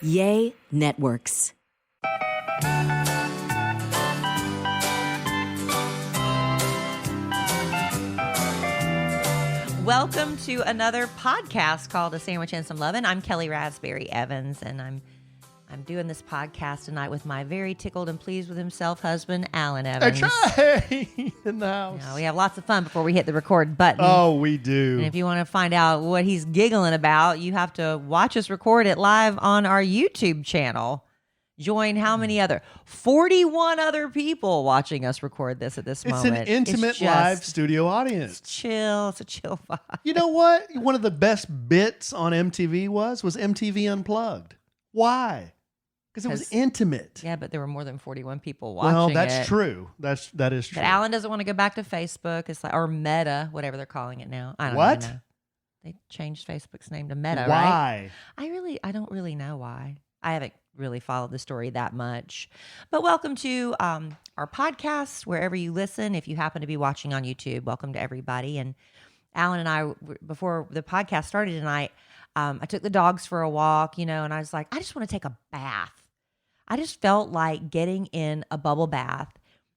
Yay Networks. Welcome to another podcast called A Sandwich and Some Lovin'. I'm Kellie Raspberry Evans, and I'm doing this podcast tonight with my very tickled and pleased with himself husband, Alan Evans. Hey, in the house. Now, we have lots of fun before we hit the record button. Oh, we do. And if you want to find out what he's giggling about, you have to watch us record it live on our YouTube channel. Join how many other? 41 other people watching us record this at this moment. It's an intimate live studio audience. It's chill. It's a chill vibe. You know what? One of the best bits on MTV was MTV Unplugged. Why? Because it was intimate. Yeah, but there were more than 41 people watching. Well, that's true. That is true. But Alan doesn't want to go back to Facebook. It's like, or Meta, whatever they're calling it now. I don't What? know. They changed Facebook's name to Meta, Why? right? I don't really know why. I haven't really followed the story that much. But welcome to our podcast, wherever you listen. If you happen to be watching on YouTube, welcome to everybody. And Alan and I, before the podcast started tonight, I took the dogs for a walk, and I was like, I just want to take a bath. I just felt like getting in a bubble bath,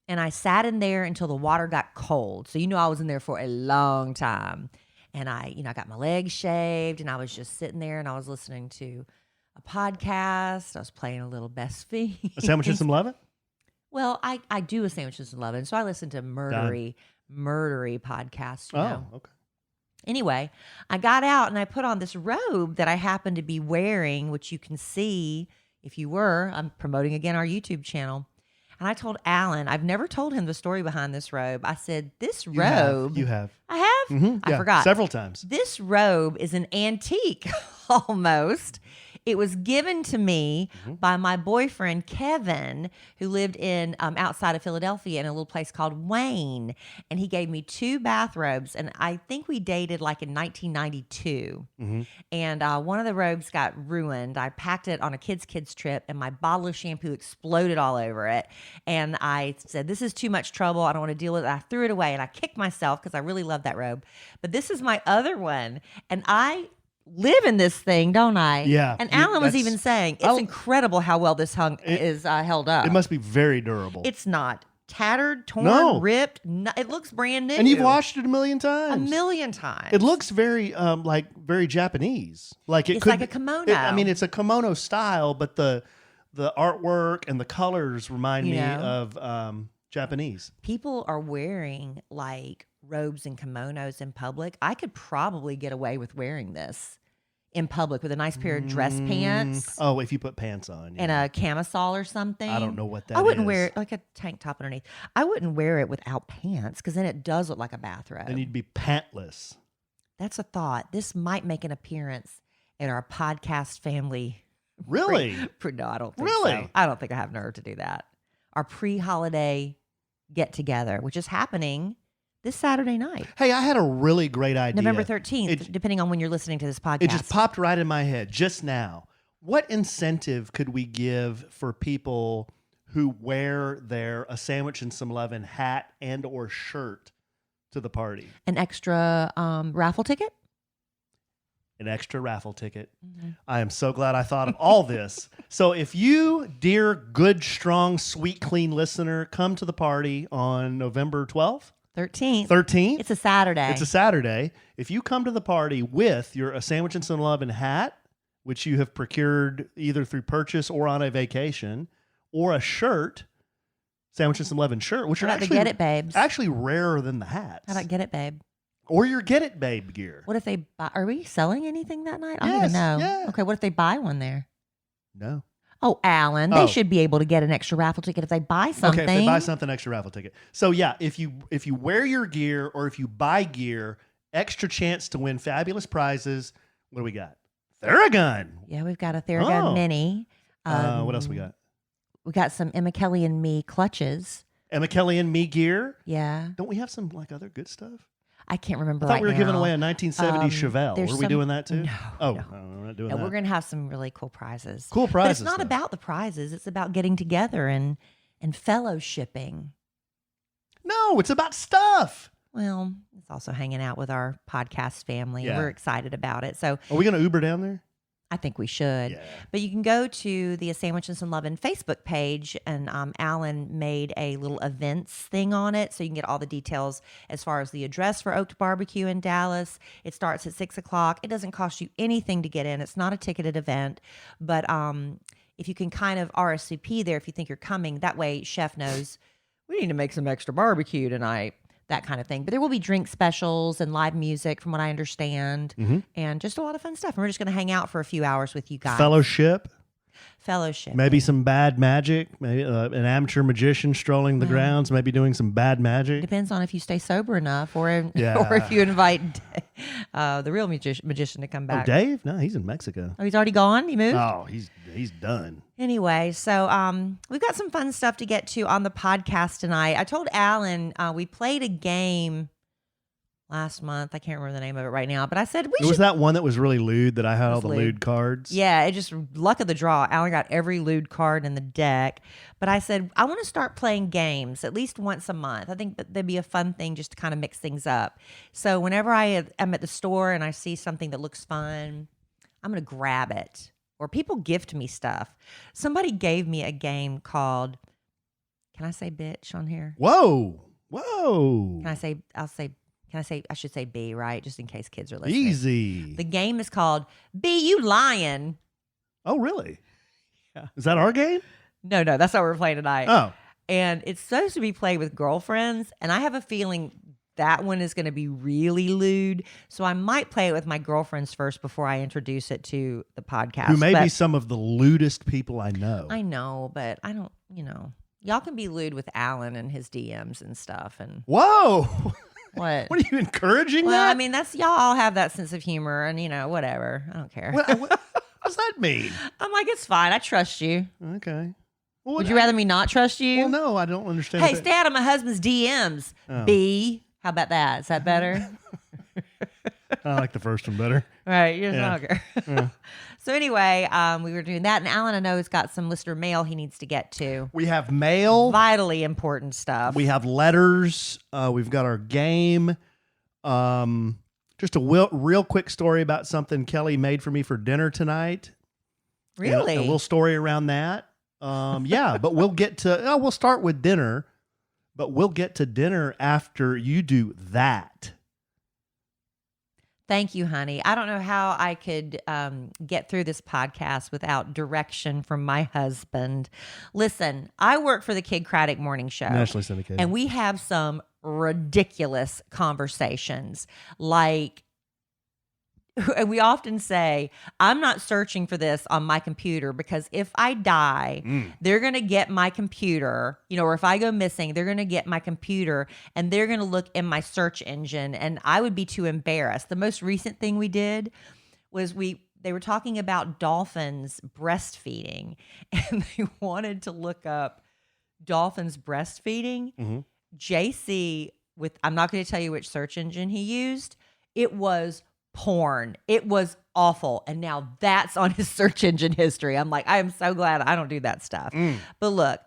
and I sat in there until the water got cold. So, I was in there for a long time, and I got my legs shaved, and I was just sitting there, and I was listening to a podcast. I was playing a little Best Fiends. A Sandwich and Some Lovin'? Well, I do a Sandwich and Some Lovin', so I listen to murdery podcasts. Okay. Anyway, I got out and I put on this robe that I happened to be wearing, which you can see if you were. I'm promoting again our YouTube channel. And I told Alan, I've never told him the story behind this robe. I said, this robe. You have. I have? Mm-hmm. I forgot. Several times. This robe is an antique almost. It was given to me by my boyfriend, Kevin, who lived in outside of Philadelphia in a little place called Wayne. And he gave me 2 bathrobes. And I think we dated like in 1992. Mm-hmm. And one of the robes got ruined. I packed it on a kids trip, and my bottle of shampoo exploded all over it. And I said, this is too much trouble. I don't want to deal with it. I threw it away, and I kicked myself because I really love that robe. But this is my other one. And I live in this thing, don't I? Yeah. And Alan was even saying, it's incredible how well this is held up. It must be very durable. It's not tattered, torn, ripped. It looks brand new. And you've washed it a million times. A million times. It looks very, very Japanese. It's like a kimono. It's a kimono style, but the artwork and the colors remind me of Japanese. People are wearing like robes and kimonos in public. I could probably get away with wearing this in public with a nice pair of dress pants. Oh, if you put pants on. Yeah. And a camisole or something. I don't know what that is. I wouldn't wear it like a tank top underneath. I wouldn't wear it without pants because then it does look like a bathrobe. Then you'd be pantless. That's a thought. This might make an appearance in our podcast family. Really? No, I don't think really? So. I don't think I have nerve to do that. Our pre-holiday get-together, which is happening this Saturday night. Hey, I had a really great idea. November 13th, depending on when you're listening to this podcast. It just popped right in my head just now. What incentive could we give for people who wear A Sandwich and Some Lovin' hat and or shirt to the party? An extra raffle ticket? An extra raffle ticket. Mm-hmm. I am so glad I thought of all this. So if you, dear, good, strong, sweet, clean listener, come to the party on November 12th, 13th. It's a Saturday. If you come to the party with your A Sandwich and Some Lovin' hat, which you have procured either through purchase or on a vacation, or a shirt, Sandwich and Some Lovin' shirt, which How are about actually, the Get It Babes? Actually rarer than the hats. How about Get It Babe? Or your Get It Babe gear. What if they buy? Are we selling anything that night? I don't even know. Yeah. Okay, what if they buy one there? No. Oh, Alan, they should be able to get an extra raffle ticket if they buy something. Okay, if they buy something, extra raffle ticket. So yeah, if you wear your gear or if you buy gear, extra chance to win fabulous prizes. What do we got? Theragun. Yeah, we've got a Theragun Mini. What else we got? We got some Emma Kellie and Me clutches. Emma Kellie and Me gear. Yeah. Don't we have some other good stuff? I can't remember. I thought we were giving away a 1970 Chevelle. Were we doing that too? No. Oh, no. We're not doing that. We're going to have some really cool prizes. Cool prizes. But it's not about the prizes. It's about getting together and fellowshipping. No, it's about stuff. Well, it's also hanging out with our podcast family. Yeah. We're excited about it. So, are we going to Uber down there? I think we should. Yeah. But you can go to the A Sandwich and Some Lovin' Facebook page, and Alan made a little events thing on it, so you can get all the details as far as the address for Oaked Barbecue in Dallas. It starts at 6:00. It doesn't cost you anything to get in. It's not a ticketed event, but if you can kind of RSVP there if you think you're coming, that way Chef knows we need to make some extra barbecue tonight. That kind of thing. But there will be drink specials and live music from what I understand, and just a lot of fun stuff. And we're just going to hang out for a few hours with you guys. Fellowship. Maybe some bad magic. Maybe an amateur magician strolling the grounds, maybe doing some bad magic. Depends on if you stay sober enough or if you invite the real magician to come back. Oh, Dave? No, he's in Mexico. Oh, he's already gone? He moved? Oh, he's done. Anyway, so we've got some fun stuff to get to on the podcast tonight. I told Alan we played a game last month. I can't remember the name of it right now, but I said it was that one that was really lewd that I had all the lewd cards. Yeah, it just luck of the draw. Alan got every lewd card in the deck. But I said, I want to start playing games at least once a month. I think that that'd be a fun thing just to kind of mix things up. So whenever I'm at the store and I see something that looks fun, I'm going to grab it. Or people gift me stuff. Somebody gave me a game called, can I say bitch on here? Whoa. I should say B, right? Just in case kids are listening. Easy. The game is called B, You Lying. Oh, really? Yeah. Is that our game? No, that's what we're playing tonight. Oh. And it's supposed to be played with girlfriends, and I have a feeling that one is going to be really lewd. So I might play it with my girlfriends first before I introduce it to the podcast. Who may be some of the lewdest people I know. I know, but I don't, y'all can be lewd with Alan and his DMs and stuff. And whoa. What? What are you encouraging that? Well, I mean, that's y'all all have that sense of humor and, whatever. I don't care. What does that mean? I'm like, it's fine. I trust you. Okay. Well, would you rather me not trust you? Well, no, I don't understand. Hey, stay out of my husband's DMs. Oh. B. How about that? Is that better? I like the first one better. Right. You're not okay. Yeah. So anyway, we were doing that, and Alan, I know, has got some listener mail he needs to get to. We have mail. Vitally important stuff. We have letters. We've got our game. Just a real quick story about something Kellie made for me for dinner tonight. Really? A little story around that. Yeah, but we'll get to, we'll start with dinner, but we'll get to dinner after you do that. Thank you, honey. I don't know how I could get through this podcast without direction from my husband. Listen, I work for the Kid Craddock Morning Show. Nationally syndicated. And we have some ridiculous conversations. Like, we often say, I'm not searching for this on my computer because if I die, they're going to get my computer, or if I go missing, they're going to get my computer and they're going to look in my search engine and I would be too embarrassed. The most recent thing we did was they were talking about dolphins breastfeeding and they wanted to look up dolphins breastfeeding. Mm-hmm. JC, I'm not going to tell you which search engine he used. It was porn. It was awful. And now that's on his search engine history. I'm like, I am so glad I don't do that stuff. But look,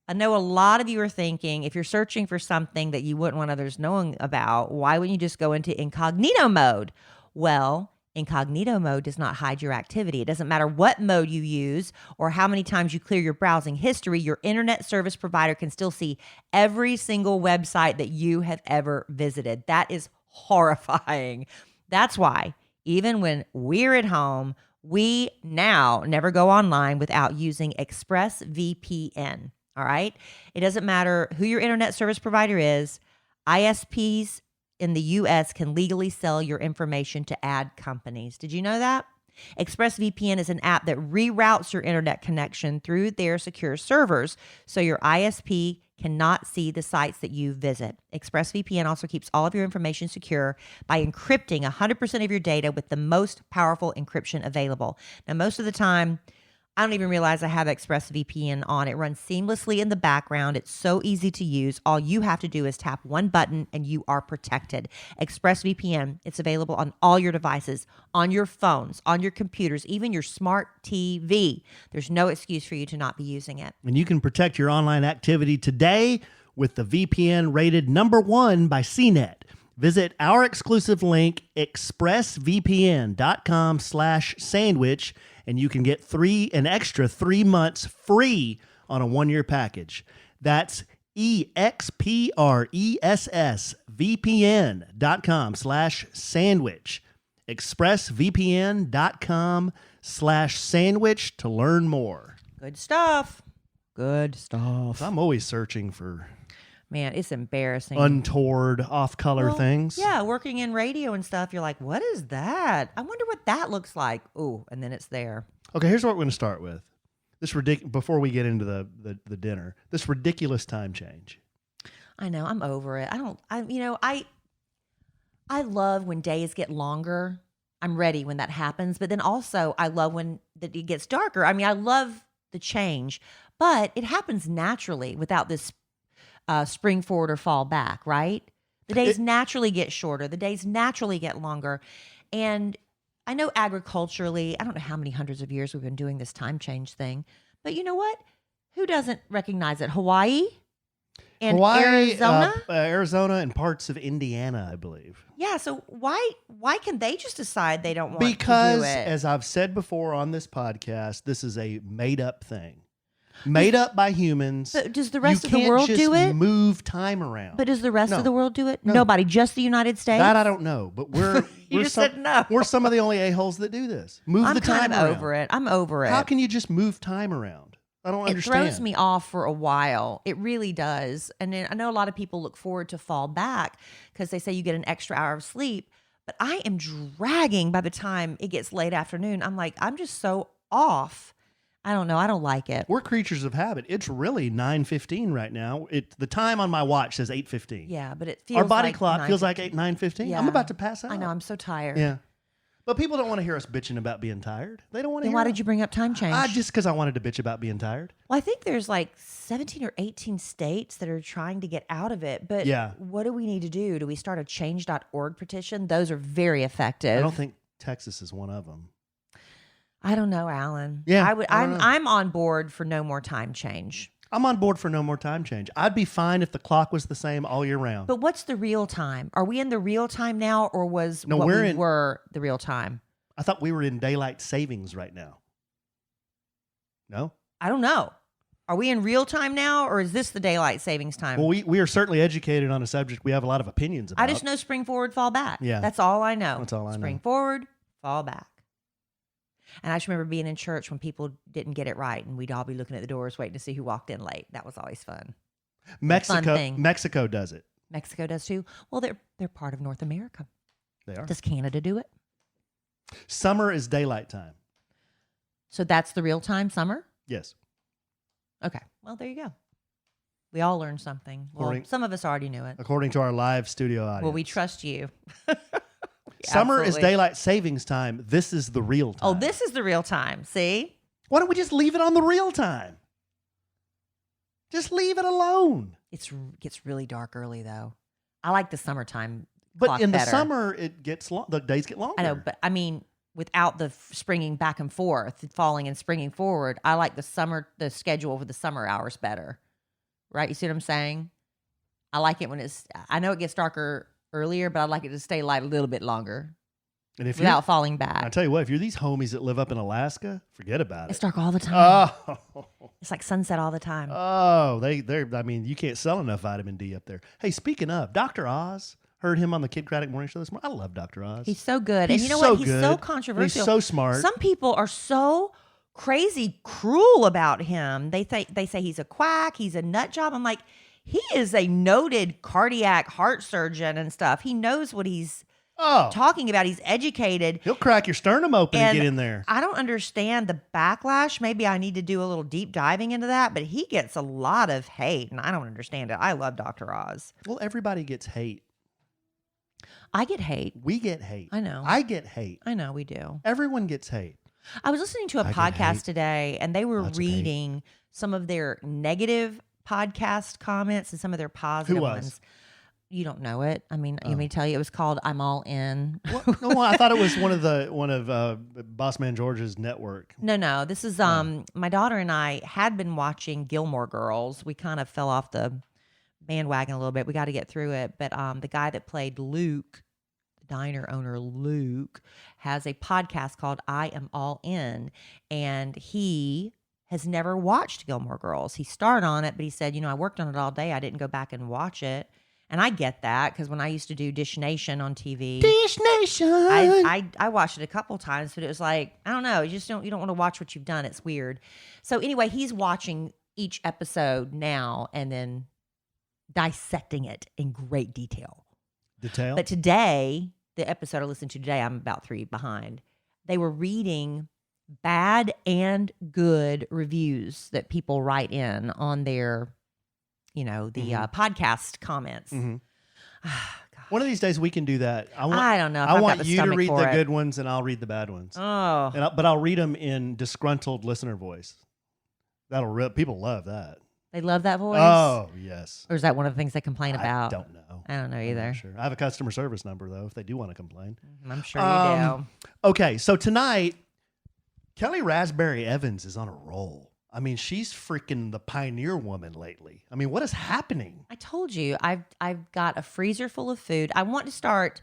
I know a lot of you are thinking, if you're searching for something that you wouldn't want others knowing about, why wouldn't you just go into incognito mode? Well, incognito mode does not hide your activity. It doesn't matter what mode you use or how many times you clear your browsing history, your internet service provider can still see every single website that you have ever visited. That is horrifying. That's why even when we're at home, we now never go online without using ExpressVPN. All right. It doesn't matter who your internet service provider is. ISPs in the U.S. can legally sell your information to ad companies. Did you know that? ExpressVPN is an app that reroutes your internet connection through their secure servers so your ISP cannot see the sites that you visit. ExpressVPN also keeps all of your information secure by encrypting 100% of your data with the most powerful encryption available. Now, most of the time, I don't even realize I have ExpressVPN on. It runs seamlessly in the background. It's so easy to use. All you have to do is tap one button and you are protected. ExpressVPN, it's available on all your devices, on your phones, on your computers, even your smart TV. There's no excuse for you to not be using it. And you can protect your online activity today with the VPN rated #1 by CNET. Visit our exclusive link, expressvpn.com/sandwich, and you can get an extra 3 months free on a 1-year package. That's expressvpn.com/sandwich. expressvpn.com/sandwich to learn more. Good stuff. Good stuff. I'm always searching for Man, it's embarrassing. untoward, off-color things. Yeah, working in radio and stuff, you're like, what is that? I wonder what that looks like. Ooh, and then it's there. Okay, here's what we're going to start with. Before we get into the dinner, this ridiculous time change. I know, I'm over it. I love when days get longer. I'm ready when that happens, but then also I love when it gets darker. I mean, I love the change, but it happens naturally without this spring forward or fall back, right? The days naturally get shorter. The days naturally get longer. And I know agriculturally, I don't know how many hundreds of years we've been doing this time change thing, but you know what? Who doesn't recognize it? Hawaii and Arizona? Arizona and parts of Indiana, I believe. Yeah, so why can they just decide they don't want to do it? Because, as I've said before on this podcast, this is a made-up thing. Made up by humans. But does the rest of the world do it? Move time around. But does the rest of the world do it? No. Nobody, just the United States? That I don't know, but we're said no. We're some of the only a-holes that do this. Move the time around. I'm kind of over it. I'm over it. How can you just move time around? I don't understand. It throws me off for a while. It really does. And then I know a lot of people look forward to fall back because they say you get an extra hour of sleep. But I am dragging by the time it gets late afternoon. I'm like, I'm just so off. I don't know. I don't like it. We're creatures of habit. It's really 9:15 right now. The time on my watch says 8:15. Yeah, but it feels our body like clock feels like 9:15. Yeah. I'm about to pass out. I know. I'm so tired. Yeah. But people don't want to hear us bitching about being tired. They don't want to Then hear why did you bring up time change? Just because I wanted to bitch about being tired. Well, I think there's like 17 or 18 states that are trying to get out of it. But what do we need to do? Do we start a change.org petition? Those are very effective. I don't think Texas is one of them. I don't know, Alan. Yeah, I'm on board for no more time change. I'm on board for no more time change. I'd be fine if the clock was the same all year round. But what's the real time? Are we in the real time now, or was no, what we were the real time? I thought we were in daylight savings right now. No? I don't know. Are we in real time now, or is this the daylight savings time? Well, we are certainly educated on a subject we have a lot of opinions about. I just know spring forward, fall back. Yeah. That's all I know. That's all I know. Spring forward, fall back. And I just remember being in church when people didn't get it right, and we'd all be looking at the doors waiting to see who walked in late. That was always fun. Mexico does it. Mexico does too. Well, they're part of North America. They are. Does Canada do it? Summer is daylight time. So that's the real time summer? Yes. Okay. Well, there you go. We all learned something. Well, some of us already knew it. According to our live studio audience. Well, we trust you. Summer is daylight savings time. This is the real time. Oh, this is the real time. See? Why don't we just leave it on the real time? Just leave it alone. It gets really dark early, though. I like the summertime But clock in the better. summer, the days get longer. I know, but I mean, without the springing back and forth, falling and springing forward, I like the schedule for the summer hours better. Right? You see what I'm saying? I like it when I know it gets darker earlier, but I'd like it to stay light a little bit longer and without falling back. I tell you what, if you're these homies that live up in Alaska, forget about it. It's dark all the time. Oh, it's like sunset all the time. Oh, I mean, you can't sell enough vitamin D up there. Hey, speaking of, Dr. Oz, heard him on the Kid Craddock Morning Show this morning. I love Dr. Oz. He's so good. He's and you know so what? He's good. so controversial. He's so smart. Some people are so crazy cruel about him. They say he's a quack, he's a nut job. I'm like, he is a noted cardiac heart surgeon and stuff. He knows what he's talking about. He's educated. He'll crack your sternum open and get in there. I don't understand the backlash. Maybe I need to do a little deep diving into that, but he gets a lot of hate, and I don't understand it. I love Dr. Oz. Well, everybody gets hate. I get hate. We get hate. I know. I get hate. I know we do. Everyone gets hate. I was listening to a podcast today, and they were reading some of their negative podcast comments and some of their positive ones. You don't know it. I mean, let me tell you, it was called "I'm All In." No, I thought it was one of Boss Man George's network. No. This is my daughter and I had been watching Gilmore Girls. We kind of fell off the bandwagon a little bit. We got to get through it. But the guy that played Luke, the diner owner Luke, has a podcast called I Am All In. And he has never watched Gilmore Girls. He started on it, but he said, I worked on it all day. I didn't go back and watch it. And I get that because when I used to do Dish Nation on TV, Dish Nation, I watched it a couple times, but it was like, I don't know, you don't want to watch what you've done. It's weird. So anyway, he's watching each episode now and then dissecting it in great detail. But today, the episode I listened to today, I'm about 3 behind. They were reading bad and good reviews that people write in on their podcast comments. Mm-hmm. One of these days we can do that. I don't know. I want you to read the good ones and I'll read the bad ones. Oh, but I'll read them in disgruntled listener voice. People love that. They love that voice? Oh, yes. Or is that one of the things they complain about? I don't know. I don't know either. Sure. I have a customer service number though if they do want to complain. I'm sure you do. Okay, so tonight Kellie Raspberry Evans is on a roll. I mean, she's freaking the pioneer woman lately. I mean, what is happening? I told you, I've got a freezer full of food. I want to start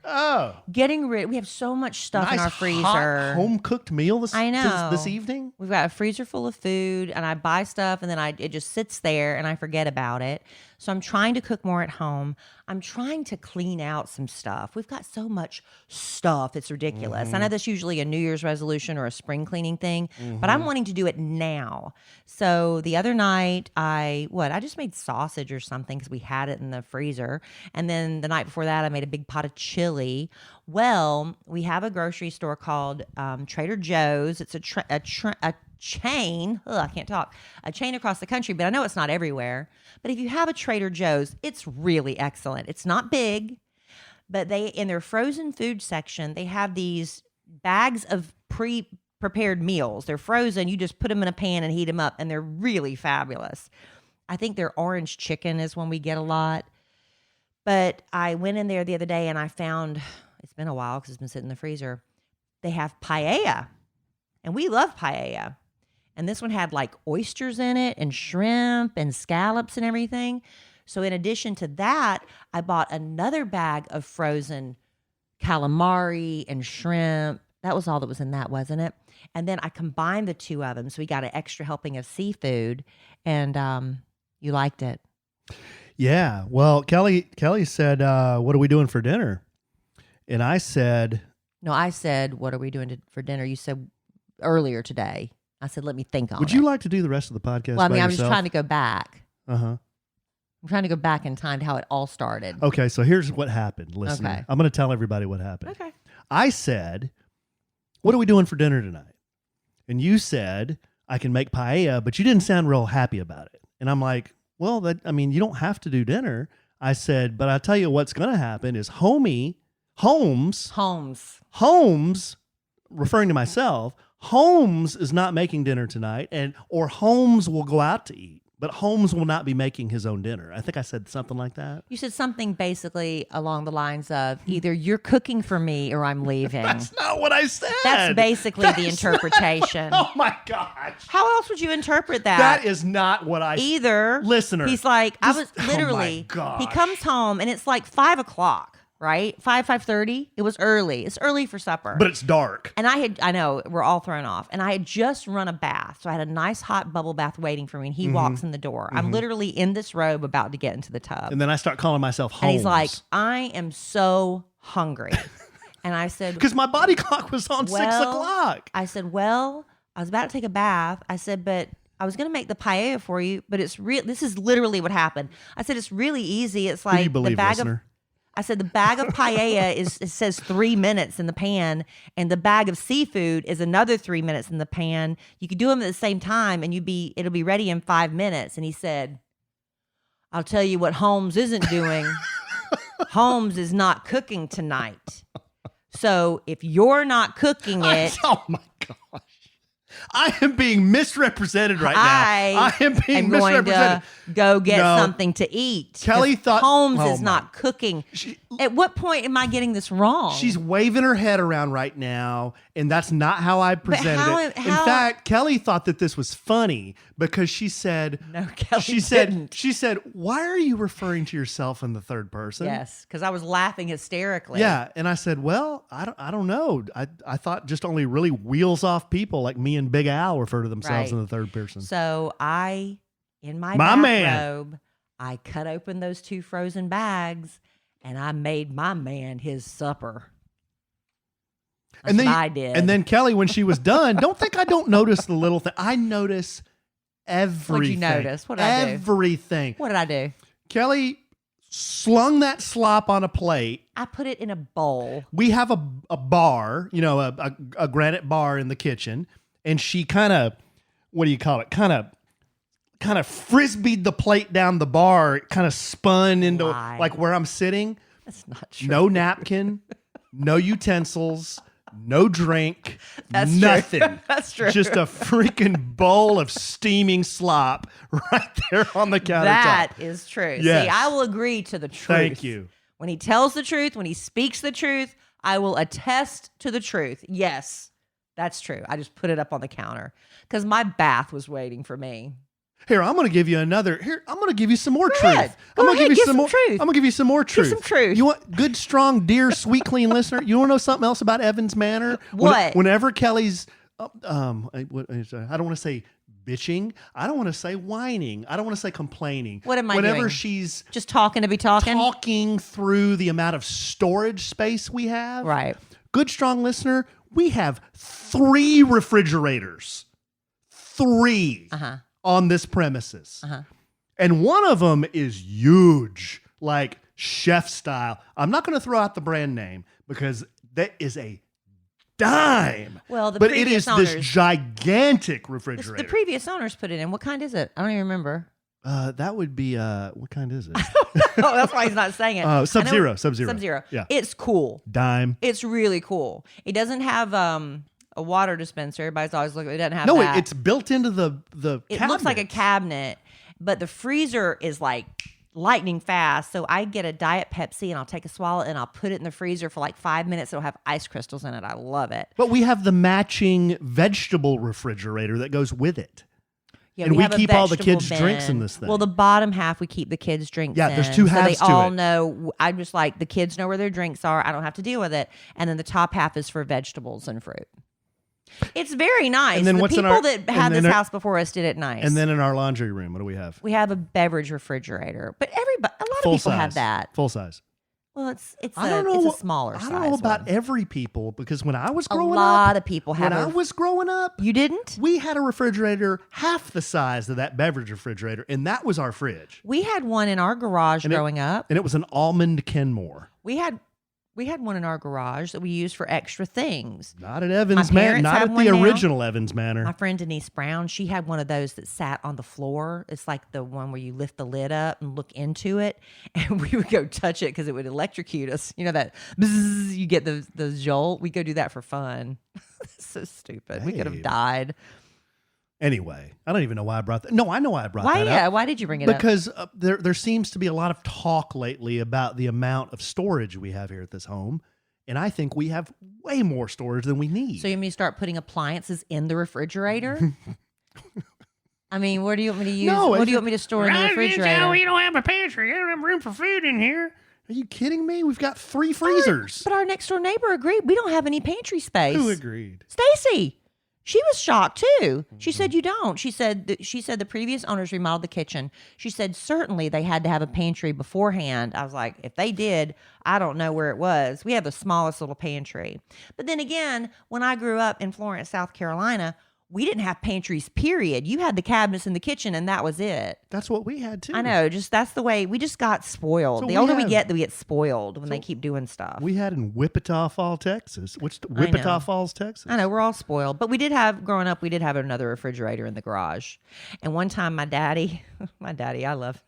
getting rid. We have so much stuff in our freezer. Home cooked meal this evening. We've got a freezer full of food, and I buy stuff, and then it just sits there, and I forget about it. So I'm trying to cook more at home. I'm trying to clean out some stuff. We've got so much stuff. It's ridiculous. I know that's usually a New Year's resolution or a spring cleaning thing, but I'm wanting to do it now. So the other night, I just made sausage or something because we had it in the freezer. And then the night before that, I made a big pot of chili. Well, we have a grocery store called Trader Joe's. It's a chain. I can't talk. A chain across the country, but I know it's not everywhere. But if you have a Trader Joe's, it's really excellent. It's not big, but in their frozen food section, they have these bags of pre-prepared meals. They're frozen. You just put them in a pan and heat them up, and they're really fabulous. I think their orange chicken is one we get a lot. But I went in there the other day and I found, it's been a while because it's been sitting in the freezer, they have paella. And we love paella. And this one had like oysters in it and shrimp and scallops and everything. So in addition to that, I bought another bag of frozen calamari and shrimp. That was all that was in that, wasn't it? And then I combined the two of them. So we got an extra helping of seafood. And you liked it. Yeah. Well, Kellie said, what are we doing for dinner? And I said... No, I said, what are we doing for dinner? You said earlier today. I said, let me think on it. Would you like to do the rest of the podcast Well, I mean, by I'm yourself? just trying to go back. Uh-huh. I'm trying to go back in time to how it all started. Okay, so here's what happened, listener. Okay. I'm going to tell everybody what happened. Okay. I said, what are we doing for dinner tonight? And you said, I can make paella, but you didn't sound real happy about it. And I'm like, well, you don't have to do dinner. I said, but I'll tell you what's going to happen is Holmes, referring to myself, Holmes is not making dinner tonight, or Holmes will go out to eat, but Holmes will not be making his own dinner. I think I said something like that. You said something basically along the lines of either you're cooking for me or I'm leaving. That's not what I said. That's basically the interpretation. Oh my gosh. How else would you interpret that? That is not what I said. Either. Listener. He's like, I was literally, oh my gosh. He comes home and it's like 5 o'clock. Right? 5:30. It was early. It's early for supper. But it's dark. And I know, we're all thrown off. And I had just run a bath. So I had a nice hot bubble bath waiting for me. And he walks in the door. I'm literally in this robe about to get into the tub. And then I start calling myself Holmes. And he's like, I am so hungry. And I said, because my body clock was on 6 o'clock. I said, well, I was about to take a bath. I said, but I was going to make the paella for you. But it's this is literally what happened. I said, it's really easy. It's like the bag listener? I said the bag of paella it says 3 minutes in the pan, and the bag of seafood is another 3 minutes in the pan. You could do them at the same time, and it'll be ready in 5 minutes. And he said, "I'll tell you what Holmes isn't doing. Holmes is not cooking tonight. So if you're not cooking it, oh my gosh, I am being misrepresented right now. I am being going misrepresented. to go get something to eat. Kelly thought Holmes is not cooking. At what point am I getting this wrong? She's waving her head around right now, and that's not how I presented it. In fact, Kelly thought that this was funny because she said, "No, Kelly didn't." She said, "Why are you referring to yourself in the third person?" Yes, because I was laughing hysterically. Yeah, and I said, "Well, I don't know. I thought just only really wheels off people like me and Big Al refer to themselves in the third person." So in my bathrobe, I cut open those 2 frozen bags and I made my man his supper. That's what I did. And then Kelly, when she was done, don't think I don't notice the little thing. I notice everything. What'd you notice? What did I do? Everything. What did I do? Kelly slung that slop on a plate. I put it in a bowl. We have a bar, a granite bar in the kitchen, and she kind of, what do you call it? Kind of frisbeed the plate down the bar. It kind of spun into like where I'm sitting. That's not true. No napkin, no utensils, no drink, That's nothing. True. That's true. Just a freaking bowl of steaming slop right there on the countertop. That is true. Yes. See, I will agree to the truth. Thank you. When he tells the truth, when he speaks the truth, I will attest to the truth. Yes, that's true. I just put it up on the counter because my bath was waiting for me. Here, I'm going to give you another. Here, I'm going to give you some more Go truth. ahead. I'm going to Go ahead, give you give some more truth. I'm going to give you some more truth. Give some truth. You want good, strong, dear, sweet, clean listener? You want to know something else about Evans Manor? What? Whenever Kelly's, I don't want to say bitching. I don't want to say whining. I don't want to say complaining. What am I Whenever doing? she's just talking to be talking through the amount of storage space we have. Right. Good, strong listener, we have 3 refrigerators. 3. On this premises. And one of them is huge, like chef style. I'm not going to throw out the brand name because that is a dime. Well, but it is this gigantic refrigerator. The previous owners put it in. What kind is it? I don't even remember. That would be, what kind is it? Oh, that's why he's not saying it. Sub-Zero. Sub-Zero. Yeah. It's cool. Dime. It's really cool. It doesn't have a water dispenser. Everybody's always looking. It doesn't have that. No, it's built into the It cabinet. looks like a cabinet, but the freezer is like lightning fast. So I get a Diet Pepsi and I'll take a swallow and I'll put it in the freezer for like 5 minutes. It'll have ice crystals in it. I love it. But we have the matching vegetable refrigerator that goes with it. Yeah, and we have a keep all the vegetable kids' bin. drinks in this thing. Well, the bottom half we keep the kids' drinks in. Yeah, there's 2 halves so to they all it. know. I'm just like, the kids know where their drinks are. I don't have to deal with it. And then the top half is for vegetables and fruit. It's very nice. And then the people that had this house before us did it nice. And then in our laundry room, what do we have? We have a beverage refrigerator. But a lot of people have that. Full size. Well, it's a smaller size. I don't know about every people because when I was growing up, a lot of people have. When I was growing up, you didn't. We had a refrigerator half the size of that beverage refrigerator, and that was our fridge. We had one in our garage growing up, and it was an almond Kenmore. We had one in our garage that we used for extra things. Not at Evans Manor. Not at the original Evans Manor. My friend Denise Brown, she had one of those that sat on the floor. It's like the one where you lift the lid up and look into it. And we would go touch it because it would electrocute us. You know that bzzz, you get the jolt. We go do that for fun. It's so stupid. We could have died. Anyway, I don't even know why I brought that. No, I know why I brought that up. Yeah, why did you bring it up? Because there seems to be a lot of talk lately about the amount of storage we have here at this home. And I think we have way more storage than we need. So you want me to start putting appliances in the refrigerator? I mean, where do you want me to use? What do you want me to store in the refrigerator? We don't have a pantry. I don't have room for food in here. Are you kidding me? We've got 3 freezers. But our next door neighbor agreed. We don't have any pantry space. Who agreed? Stacy. She was shocked too. She said, "You don't." She said the previous owners remodeled the kitchen. She said certainly they had to have a pantry beforehand. I was like, if they did, I don't know where it was. We have the smallest little pantry. But then again, when I grew up in Florence, South Carolina, we didn't have pantries, period. You had the cabinets in the kitchen and that was it. That's what we had too. I know. That's the way we just got spoiled. So the older we get spoiled when they keep doing stuff. We had in Wichita Falls, Texas. Wichita Falls, Texas. I know, we're all spoiled. But growing up, we did have another refrigerator in the garage. And one time my daddy, I love,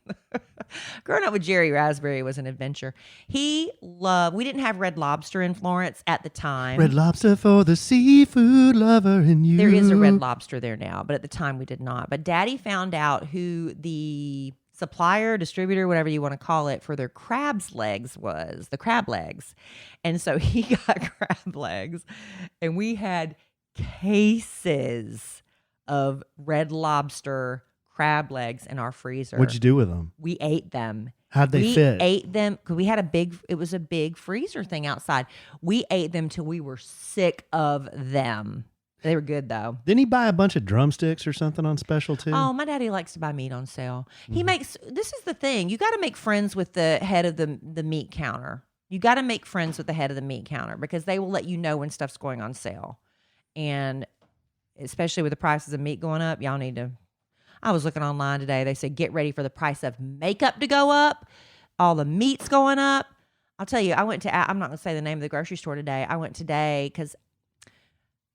Growing up with Jerry Raspberry was an adventure. We didn't have Red Lobster in Florence at the time. Red Lobster for the seafood lover in you. There is a Red Lobster there now, but at the time we did not. But Daddy found out who the supplier, distributor, whatever you want to call it, for their crab's legs was, the crab legs. And so he got crab legs, and we had cases of Red Lobster crab legs in our freezer. What'd you do with them? We ate them. How'd they fit? We ate them because we had it was a big freezer thing outside. We ate them till we were sick of them. They were good though. Didn't he buy a bunch of drumsticks or something on special too? Oh, my daddy likes to buy meat on sale. This is the thing. You got to make friends with the head of the meat counter. You got to make friends with the head of the meat counter because they will let you know when stuff's going on sale. And especially with the prices of meat going up, y'all need to. I was looking online today. They said, get ready for the price of makeup to go up. All the meat's going up. I'll tell you, I'm not going to say the name of the grocery store today. I went today because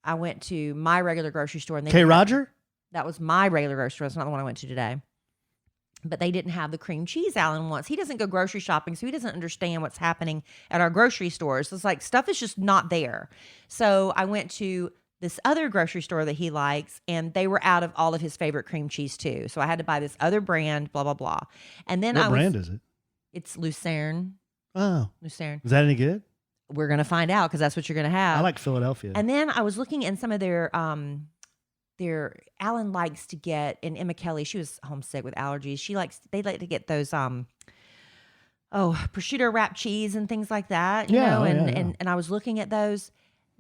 I went to my regular grocery store. And Roger? That was my regular grocery store. That's not the one I went to today. But they didn't have the cream cheese Alan wants. He doesn't go grocery shopping, so he doesn't understand what's happening at our grocery stores. It's like stuff is just not there. So I went to this other grocery store that he likes, and they were out of all of his favorite cream cheese too. So I had to buy this other brand, blah, blah, blah. And then what brand is it? It's Lucerne. Oh. Lucerne. Is that any good? We're going to find out because that's what you're going to have. I like Philadelphia. And then I was looking in some of their Alan likes to get, and Emma Kellie, she was homesick with allergies. They like to get those prosciutto wrapped cheese and things like that. You know, and I was looking at those.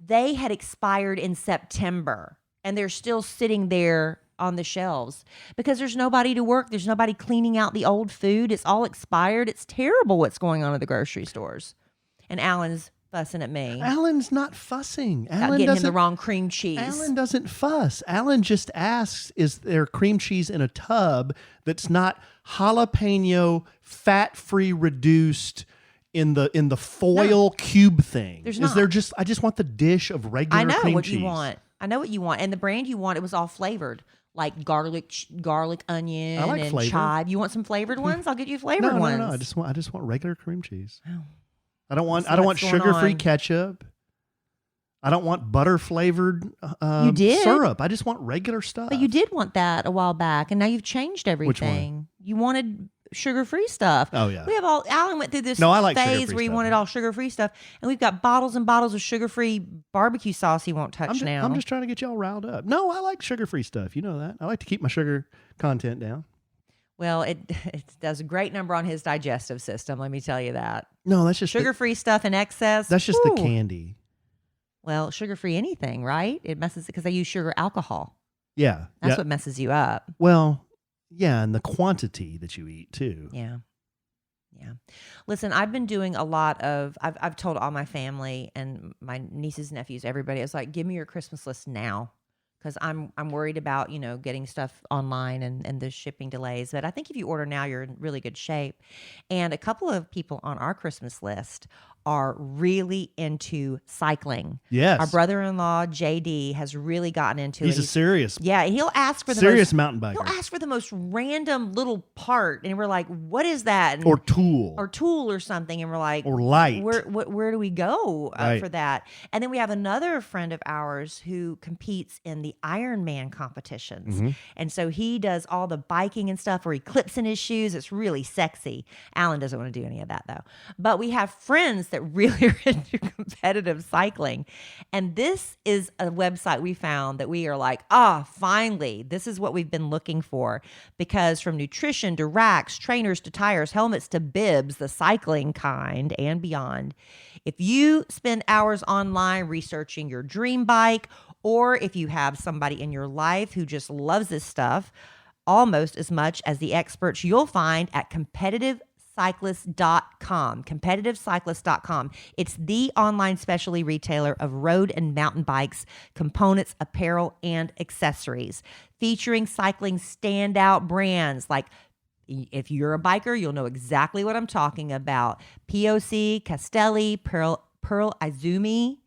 They had expired in September, and they're still sitting there on the shelves because there's nobody to work. There's nobody cleaning out the old food. It's all expired. It's terrible what's going on at the grocery stores. And Alan's fussing at me. Alan's not fussing. Alan getting him the wrong cream cheese. Alan doesn't fuss. Alan just asks, is there cream cheese in a tub that's not jalapeno, fat-free reduced in the foil cube thing? There's not. I just want the dish of regular cream cheese. I know what you want. I know what you want. And the brand you want, it was all flavored. Like garlic, onion, and flavor. chive. You want some flavored ones? I'll get you flavored ones. No. I just want regular cream cheese. Oh. I don't want sugar-free ketchup. I don't want butter-flavored syrup. I just want regular stuff. But you did want that a while back, and now you've changed everything. Which one? You wanted sugar-free stuff. Oh, yeah. We have Alan went through this phase where he wanted all sugar-free stuff, and we've got bottles and bottles of sugar-free barbecue sauce he won't touch now. I'm just trying to get y'all riled up. No, I like sugar-free stuff. You know that. I like to keep my sugar content down. Well, it does a great number on his digestive system, let me tell you that. No, that's just sugar-free stuff in excess. That's just the candy. Well, sugar-free anything, right? It messes because they use sugar alcohol. Yeah. That's what messes you up. Well, yeah, and the quantity that you eat too. Yeah. Yeah. Listen, I've been doing a lot of I've told all my family and my nieces, nephews, everybody, I was like, give me your Christmas list now. Because I'm worried about, getting stuff online and the shipping delays. But I think if you order now, you're in really good shape. And a couple of people on our Christmas list are really into cycling. Yes. Our brother-in-law, JD, has really gotten into it. He's serious. Yeah, he'll ask for the serious mountain biker. He'll ask for the most random little part. And we're like, what is that? And, or tool. Or something. And we're like, or light. Where do we go right. for that? And then we have another friend of ours who competes in the Ironman competitions. Mm-hmm. And so he does all the biking and stuff where he clips in his shoes. It's really sexy. Alan doesn't want to do any of that though. But we have friends that really are into competitive cycling. And this is a website we found that we are like, finally, this is what we've been looking for. Because from nutrition to racks, trainers to tires, helmets to bibs, the cycling kind and beyond. If you spend hours online researching your dream bike, or if you have somebody in your life who just loves this stuff almost as much as the experts you'll find at competitivecyclist.com. Competitivecyclist.com. It's the online specialty retailer of road and mountain bikes, components, apparel, and accessories, featuring cycling standout brands like, if you're a biker, you'll know exactly what I'm talking about. POC, Castelli, Pearl Izumi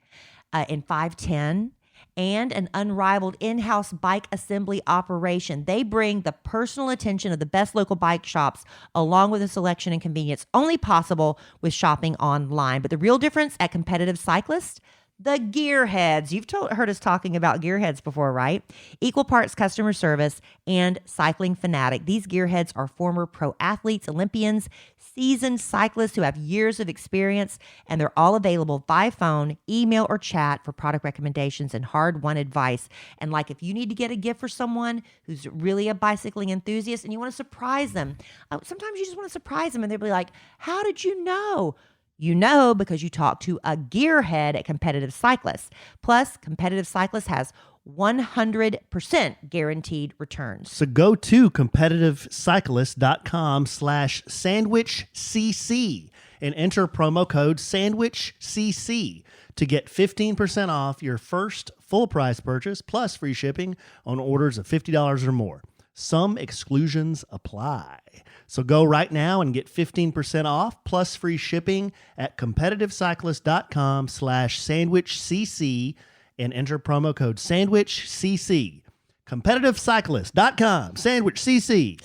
in 510. and an unrivaled in-house bike assembly operation. They bring the personal attention of the best local bike shops along with a selection and convenience only possible with shopping online. But the real difference at Competitive Cyclist, the gearheads. You've heard us talking about gearheads before, right? Equal parts customer service and cycling fanatic. These gearheads are former pro athletes, Olympians, seasoned cyclists who have years of experience, and they're all available by phone, email, or chat for product recommendations and hard-won advice. And like if you need to get a gift for someone who's really a bicycling enthusiast and you want to surprise them, sometimes you just want to surprise them and they'll be like, how did you know? You know because you talk to a gearhead at Competitive Cyclist. Plus, Competitive Cyclist has 100% guaranteed returns. So go to competitivecyclist.com/sandwichcc and enter promo code sandwichcc to get 15% off your first full price purchase plus free shipping on orders of $50 or more. Some exclusions apply. So go right now and get 15% off plus free shipping at competitivecyclist.com/sandwichcc and enter promo code sandwichcc. Competitivecyclist.com/sandwichcc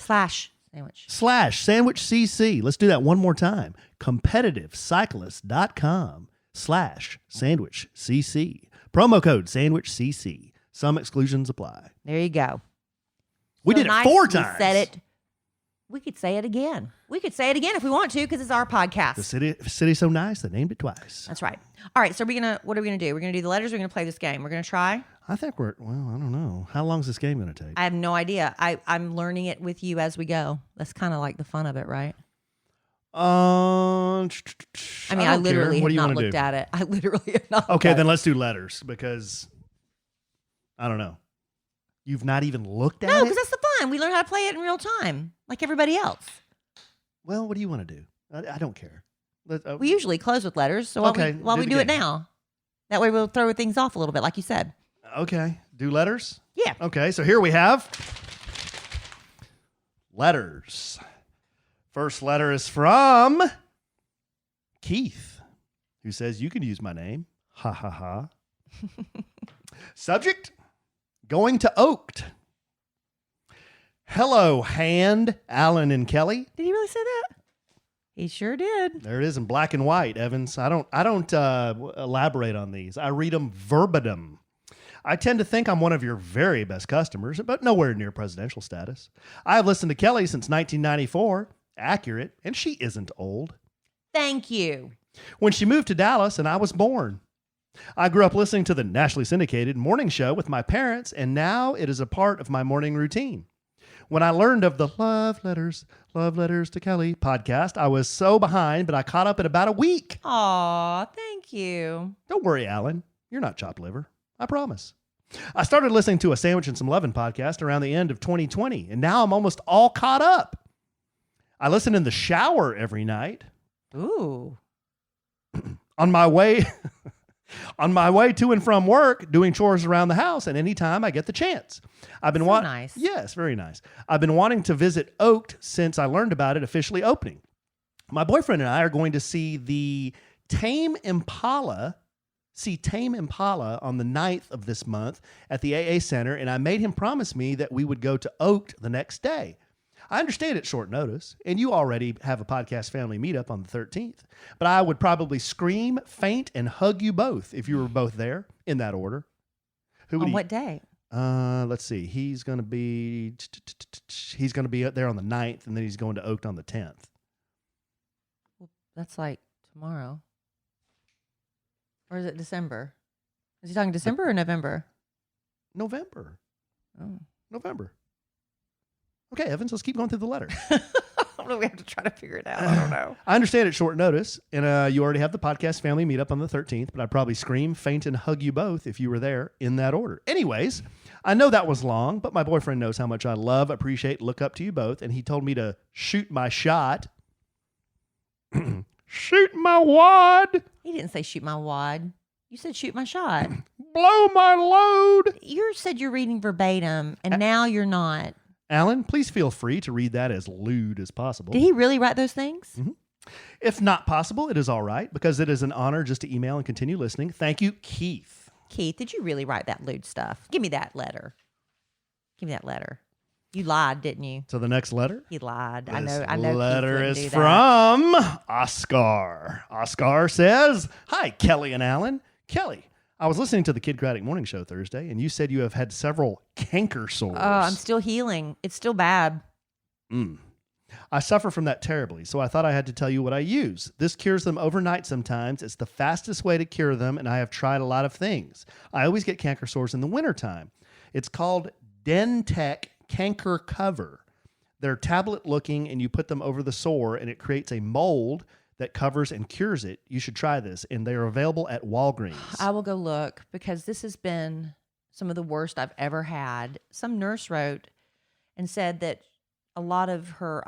/sandwichcc. Let's do that one more time. Competitivecyclist.com/sandwichcc. Promo code sandwichcc. Some exclusions apply. There you go. We did it 4 times. We said it. We could say it again. We could say it again if we want to because it's our podcast. The city's so nice, they named it twice. That's right. All right, so what are we going to do? We're going to do the letters. We're going to play this game. We're going to try. I think I don't know. How long is this game going to take? I have no idea. I'm learning it with you as we go. That's kind of like the fun of it, right? I literally have not looked at it. I literally have not. Okay, then let's do letters because I don't know. You've not even looked at it? No, because that's the fun. We learn how to play it in real time, like everybody else. Well, what do you want to do? I don't care. We usually close with letters, so while we do it now. That way we'll throw things off a little bit, like you said. Okay. Do letters? Yeah. Okay, so here we have letters. First letter is from Keith, who says, you can use my name. Ha, ha, ha. Subject, going to Oaked. Hello, Hand, Alan, and Kellie. Did he really say that? He sure did. There it is in black and white, Evans. I don't elaborate on these. I read them verbatim. I tend to think I'm one of your very best customers, but nowhere near presidential status. I have listened to Kellie since 1994. Accurate, and she isn't old. Thank you. When she moved to Dallas and I was born. I grew up listening to the nationally syndicated morning show with my parents, and now it is a part of my morning routine. When I learned of the Love Letters to Kellie podcast, I was so behind, but I caught up in about a week. Aw, thank you. Don't worry, Alan. You're not chopped liver. I promise. I started listening to a Sandwich and Some Lovin' podcast around the end of 2020, and now I'm almost all caught up. I listen in the shower every night. Ooh. On my way to and from work, doing chores around the house, and anytime I get the chance. I've been nice. Yes, very nice. I've been wanting to visit Oaked since I learned about it officially opening. My boyfriend and I are going to see the Tame Impala on the 9th of this month at the AA Center, and I made him promise me that we would go to Oaked the next day. I understand it's short notice, and you already have a Podcast Family Meetup on the 13th, but I would probably scream, faint, and hug you both if you were both there, in that order. On what day? Let's see. He's going to be there on the 9th, and then he's going to Oaked on the 10th. Well, that's like tomorrow. Or is it December? Is he talking December or November? November. Oh. November. Okay, Evans, let's keep going through the letter. I don't know. We have to try to figure it out. I don't know. I understand it's short notice, and you already have the Podcast Family Meetup on the 13th, but I'd probably scream, faint, and hug you both if you were there in that order. Anyways, I know that was long, but my boyfriend knows how much I love, appreciate, look up to you both, and he told me to shoot my shot. Shoot my wad. He didn't say shoot my wad. You said shoot my shot. Blow my load. You said you're reading verbatim, and now you're not. Alan, please feel free to read that as lewd as possible. Did he really write those things? Mm-hmm. If not possible, it is all right, because it is an honor just to email and continue listening. Thank you, Keith. Keith, did you really write that lewd stuff? Give me that letter. Give me that letter. You lied, didn't you? So the next letter? He lied. This I know. letter Keith wouldn't is do that. from Oscar. Oscar says, "Hi, Kelly and Alan. Kelly, I was listening to the Kidcratic Morning Show Thursday, and you said you have had several canker sores. Oh, I'm still healing. It's still bad. I suffer from that terribly, so I thought I had to tell you what I use. This cures them overnight sometimes. It's the fastest way to cure them, and I have tried a lot of things. I always get canker sores in the wintertime. It's called Dentec Canker Cover. They're tablet looking, and you put them over the sore, and it creates a mold that covers and cures it. You should try this, and they are available at Walgreens." I will go look because this has been some of the worst I've ever had. Some nurse wrote and said that a lot of her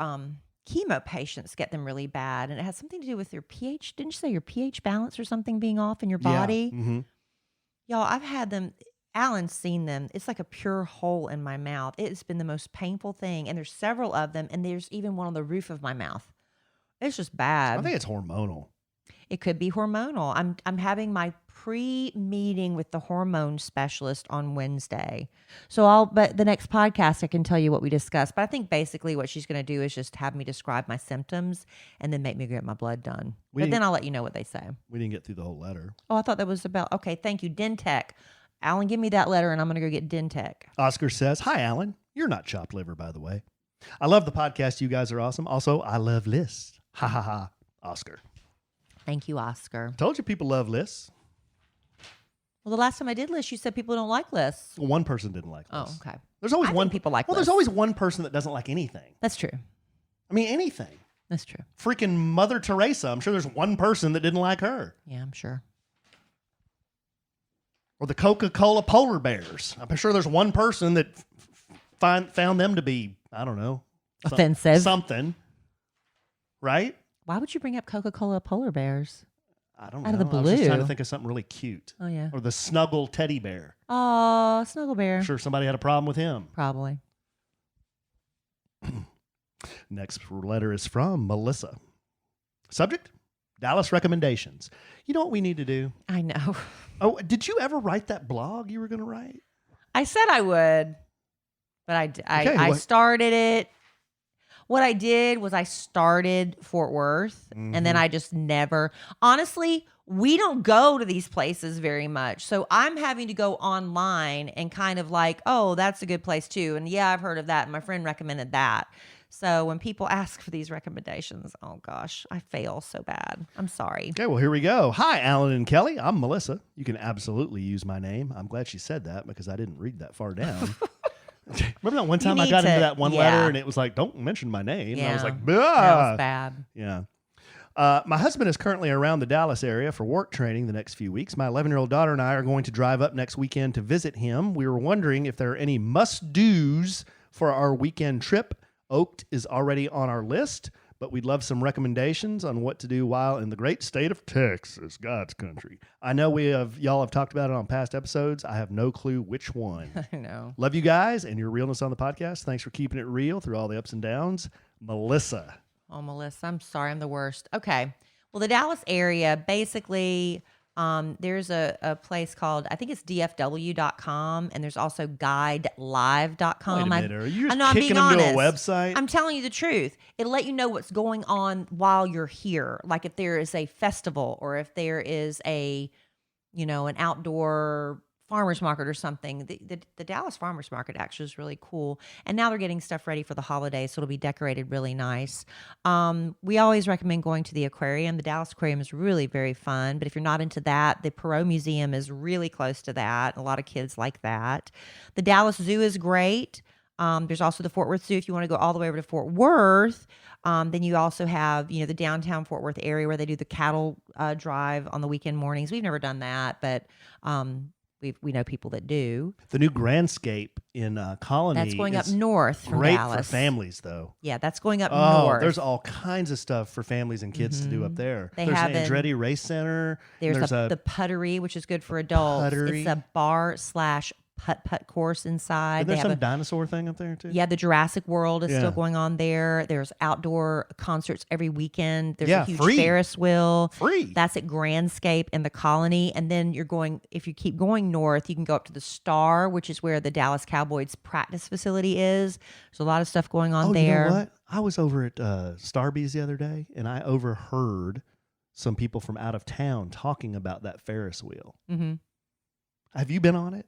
chemo patients get them really bad, and it has something to do with your pH. Didn't you say your pH balance or something being off in your body? Yeah. Mm-hmm. Y'all, I've had them. Alan's seen them. It's like a pure hole in my mouth. It's been the most painful thing, and there's several of them, and there's even one on the roof of my mouth. It's just bad. I think it's hormonal. It could be hormonal. I'm having my pre-meeting with the hormone specialist on Wednesday. But the next podcast I can tell you what we discussed. But I think basically what she's going to do is just have me describe my symptoms and then make me get my blood done. But then I'll let you know what they say. We didn't get through the whole letter. Oh, I thought that was about, okay, thank you. Dentec. Alan, give me that letter and I'm going to go get Dentec. Oscar says, "Hi, Alan. You're not chopped liver, by the way. I love the podcast. You guys are awesome. Also, I love lists. Ha ha ha. Oscar." Thank you, Oscar. Told you people love lists. Well, the last time I did lists, you said people don't like lists. Well, one person didn't like Oh, lists. okay. There's always I one think people like Well, lists. there's always one person that doesn't like anything. That's true. I mean, anything. That's true. Freaking Mother Teresa. I'm sure there's one person that didn't like her. Yeah, I'm sure. Or the Coca-Cola polar bears. I'm sure there's one person that found them to be, I don't know, Offensive. something. Right? Why would you bring up Coca-Cola polar bears? I don't Out know. of the I was just trying to blue. think of something really cute. Oh, yeah. Or the Snuggle teddy bear. Oh, Snuggle Bear. I'm sure somebody had a problem with him. Probably. Next letter is from Melissa. Subject: Dallas recommendations. You know what we need to do? I know. Oh, did you ever write that blog you were going to write? I said I would, but I what- started it. What I did was I started Fort Worth, and then I just never. Honestly, we don't go to these places very much, so I'm having to go online and kind of like, oh, that's a good place too, and yeah, I've heard of that, and my friend recommended that. So when people ask for these recommendations, oh gosh, I fail so bad. I'm sorry. Okay, well, here we go. Hi, Alan and Kelly. I'm Melissa. You can absolutely use my name. I'm glad she said that because I didn't read that far down. Remember that one time I need got into to- that one yeah. letter and it was like, don't mention my name. And I was like, That "Bah." was bad. Yeah. My husband is currently around the Dallas area for work training the next few weeks. My 11-year-old daughter and I are going to drive up next weekend to visit him. We were wondering if there are any must-dos for our weekend trip. Oaked is already on our list, but we'd love some recommendations on what to do while in the great state of Texas, God's country. I know y'all have talked about it on past episodes. I have no clue which one. I know. Love you guys and your realness on the podcast. Thanks for keeping it real through all the ups and downs. Melissa. Oh, Melissa, I'm sorry. I'm the worst. Okay. Well, the Dallas area, basically, there's a place called, I think it's dfw.com, and there's also guidelive.com. Wait a minute. Are you I just know, I'm kicking being them to a honest. website? I'm telling you the truth. It'll let you know what's going on while you're here. Like if there is a festival or if there is an outdoor farmer's market or something. The Dallas farmer's market actually is really cool. And now they're getting stuff ready for the holidays, so it'll be decorated really nice. We always recommend going to the aquarium. The Dallas Aquarium is really very fun. But if you're not into that, the Perot Museum is really close to that. A lot of kids like that. The Dallas Zoo is great. There's also the Fort Worth Zoo. If you want to go all the way over to Fort Worth, then you also have, the downtown Fort Worth area where they do the cattle drive on the weekend mornings. We've never done that, but we know people that do. The new Grandscape in Colony. That's going up is north from great Dallas. for families, though. Yeah, that's going up Oh, north. there's all kinds of stuff for families and kids to do up there. They There's have an Andretti Race Center. There's a the Puttery, which is good for adults. Puttery. It's a bar / putt-putt course inside. Is They there have some dinosaur thing up there too? Yeah, the Jurassic World is Yeah. still going on there. There's outdoor concerts every weekend. There's Yeah, a huge free. Ferris wheel. Free. That's at Grandscape in the Colony. And then if you keep going north, you can go up to the Star, which is where the Dallas Cowboys practice facility is. There's a lot of stuff going on there. You know what? I was over at Starbucks the other day, and I overheard some people from out of town talking about that Ferris wheel. Mm-hmm. Have you been on it?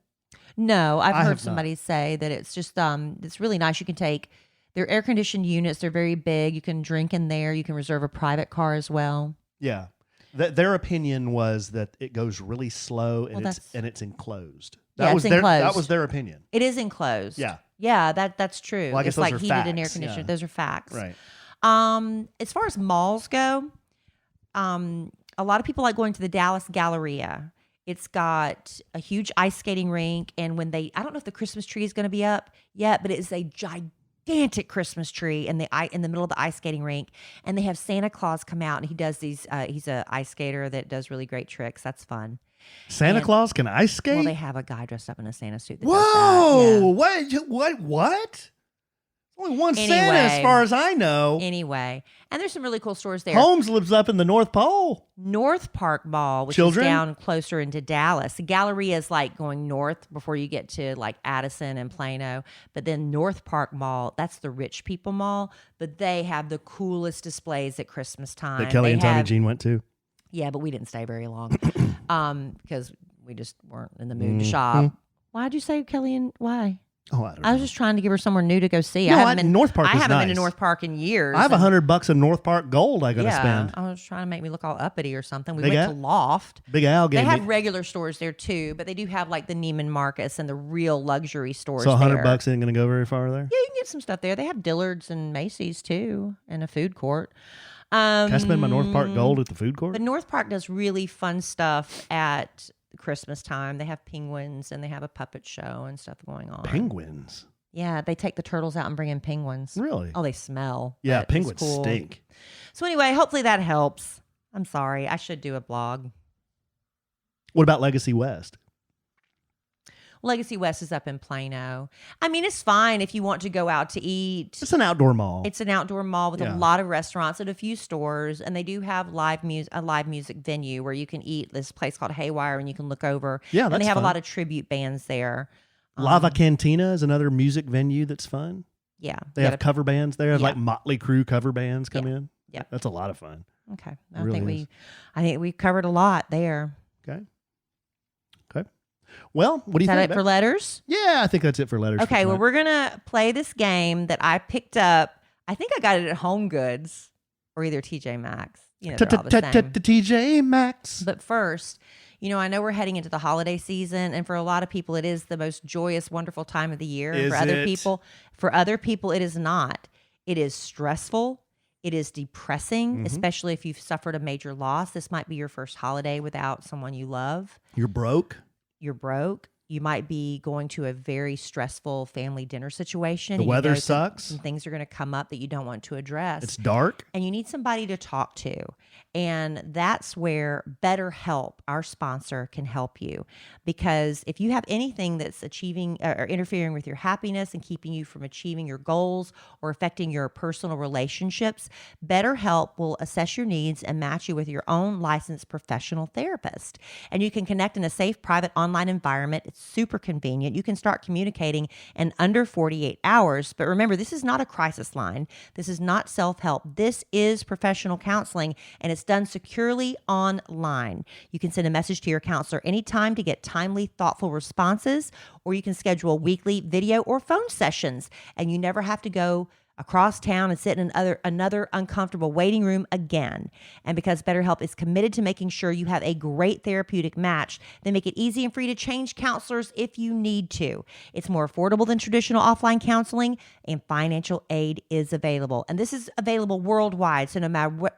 No, I've I heard have somebody say that it's just it's really nice. You can take they're air conditioned units. They're very big. You can drink in there. You can reserve a private car as well. Yeah. Their opinion was that it goes really slow and Well, it's enclosed. Yeah, it's enclosed. That was their opinion. It is enclosed. Yeah. Yeah, that's true. Well, I guess it's those like are heated and air facts, conditioned. yeah. Those are facts. Right. As far as malls go, a lot of people like going to the Dallas Galleria. It's got a huge ice skating rink, and I don't know if the Christmas tree is going to be up yet, but it is a gigantic Christmas tree in the middle of the ice skating rink, and they have Santa Claus come out, and he does these. He's an ice skater that does really great tricks. That's fun. Santa Claus can ice skate? Well, they have a guy dressed up in a Santa suit. That Whoa! does that. Yeah. What? Only one Anyway. Santa, as far as I know. Anyway, and there's some really cool stores there. Holmes lives up in the North Pole. North Park Mall, which Children? is down closer into Dallas. The Galleria is like going north before you get to like Addison and Plano. But then North Park Mall, that's the rich people mall. But they have the coolest displays at Christmas time. That Kelly They and Tommy have- Jean went to. Yeah, but we didn't stay very long because we just weren't in the mood to shop. Why'd you say Kelly and why? Oh, I don't know. I was just trying to give her somewhere new to go see. No, I North Park is haven't been to nice. North Park in years. I have and- $100 in North Park gold I got to Yeah, spend. I was trying to make me look all uppity or something. We Big went Al? to Loft. Big Al They gave have me. regular stores there too, but they do have like the Neiman Marcus and the real luxury stores. So $100 there. ain't going to go very far there? Yeah, you can get some stuff there. They have Dillard's and Macy's too, and a food court. Can I spend my North Park gold at the food court? But North Park does really fun stuff at Christmas time. They have penguins and they have a puppet show and stuff going on. Penguins? Yeah, they take the turtles out and bring in penguins. Really? Oh, they smell. Yeah, but it's penguins cool. stink. So anyway, hopefully that helps. I'm sorry. I should do a blog. What about Legacy West? Legacy West is up in Plano. I mean, it's fine if you want to go out to eat. It's an outdoor mall. It's an outdoor mall with a Yeah. lot of restaurants and a few stores, and they do have a live music venue where you can eat. This place called Haywire, and you can look over. Yeah, and that's they have fun. a lot of tribute bands there. Lava Cantina is another music venue that's fun. Yeah, They have cover bands there. Yeah. Like Motley Crue cover bands come in. Yeah. That's a lot of fun. Okay, really I think we covered a lot there. Okay. Well, what do Is you that think? it for letters? Yeah, I think that's it for letters. Okay, for well, tonight. we're gonna play this game that I picked up. I think I got it at Home Goods or either TJ Maxx. You know, they're all the same. TJ Maxx. But first, I know we're heading into the holiday season, and for a lot of people, it is the most joyous, wonderful time of the year. And Is for other it? people, it is not. It is stressful. It is depressing, especially if you've suffered a major loss. This might be your first holiday without someone you love. You're broke. You're broke. You might be going to a very stressful family dinner situation. The and weather some sucks. things are going to come up that you don't want to address. It's dark. And you need somebody to talk to. And that's where BetterHelp, our sponsor, can help you. Because if you have anything that's achieving or interfering with your happiness and keeping you from achieving your goals or affecting your personal relationships, BetterHelp will assess your needs and match you with your own licensed professional therapist. And you can connect in a safe, private online environment. It's super convenient. You can start communicating in under 48 hours. But remember, this is not a crisis line. This is not self-help. This is professional counseling, and it's done securely online. You can send a message to your counselor anytime to get timely, thoughtful responses, or you can schedule weekly video or phone sessions, and you never have to go across town and sit in another uncomfortable waiting room again. And because BetterHelp is committed to making sure you have a great therapeutic match, they make it easy and free to change counselors if you need to. It's more affordable than traditional offline counseling, and financial aid is available. And this is available worldwide. So no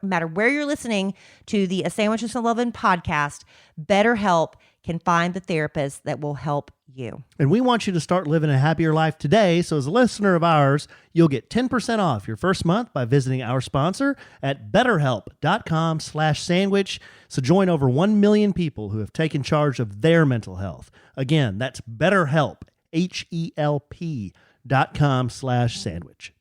matter where you're listening to the A Sandwich and Some Lovin' podcast, BetterHelp can find the therapist that will help you. And we want you to start living a happier life today. So as a listener of ours, you'll get 10% off your first month by visiting our sponsor at betterhelp.com/sandwich. So join over 1 million people who have taken charge of their mental health. Again, that's BetterHelp, HELP.com/sandwich.